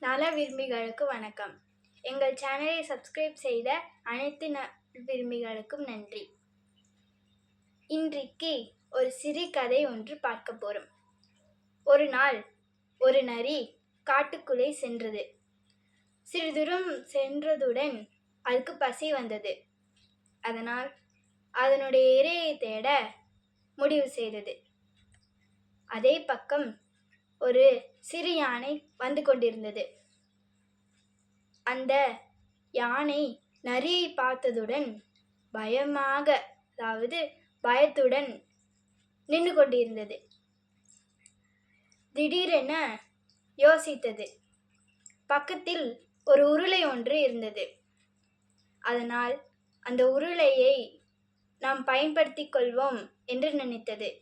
நல விரும்பிகளுக்கு வணக்கம். எங்கள் சேனலை சப்ஸ்கிரைப் செய்த அனைத்து விரும்பிகளுக்கும் நன்றி. இன்றைக்கு ஒரு சிறு கதை ஒன்று பார்க்க போறோம். ஒரு நாள் ஒரு நரி காட்டுக்குள்ளே சென்றது. சிறிது தூரம் சென்றதுடன் அதுக்கு பசி வந்தது. அதனால் அதனுடைய இரையை தேட முடிவு செய்தது. அதே பக்கம் ஒரு சிறு யானை வந்து கொண்டிருந்தது. அந்த யானை நரியை பார்த்ததுடன் பயத்துடன் நின்று கொண்டிருந்தது. திடீரென யோசித்தது. பக்கத்தில் ஒரு உருளை ஒன்று இருந்தது. அதனால் அந்த உருளையை நாம் பயன்படுத்திக் கொள்வோம் என்று நினைத்தது.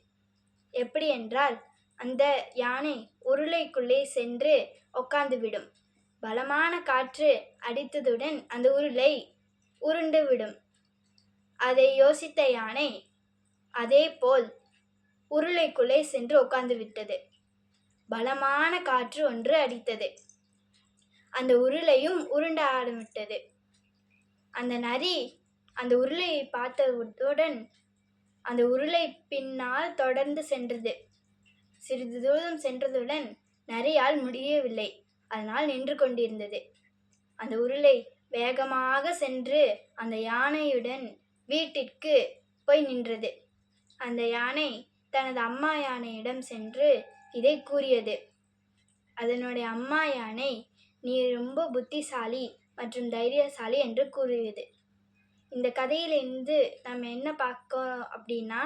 எப்படி என்றால், அந்த யானை உருளைக்குள்ளே சென்று உட்கார்ந்துவிடும். பலமான காற்று அடித்ததுடன் அந்த உருளை உருண்டுவிடும். அதை யோசித்த யானை அதே போல் உருளைக்குள்ளே சென்று உட்கார்ந்து விட்டது. பலமான காற்று ஒன்று அடித்தது. அந்த உருளையும் உருண்ட ஆரம்பித்தது. அந்த நரி அந்த உருளையை பார்த்ததுடன் அந்த உருளை பின்னால் தொடர்ந்து சென்றது. சிறிது தூரம் சென்றதுடன் நரியால் முடியவில்லை. அதனால் நின்று கொண்டிருந்தது. அந்த உருளை வேகமாக சென்று அந்த யானையுடன் வீட்டிற்கு போய் நின்றது. அந்த யானை தனது அம்மா யானையிடம் சென்று இதை கூறியது. அதனுடைய அம்மா யானை, நீ ரொம்ப புத்திசாலி மற்றும் தைரியசாலி என்று கூறியது. இந்த கதையிலிருந்து நம்ம என்ன பார்க்கோம் அப்படின்னா,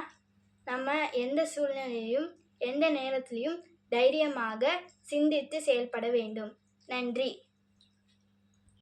நம்ம எந்த சூழ்நிலையிலும் எந்த நேரத்திலையும் தைரியமாக சிந்தித்து செயல்பட வேண்டும். நன்றி.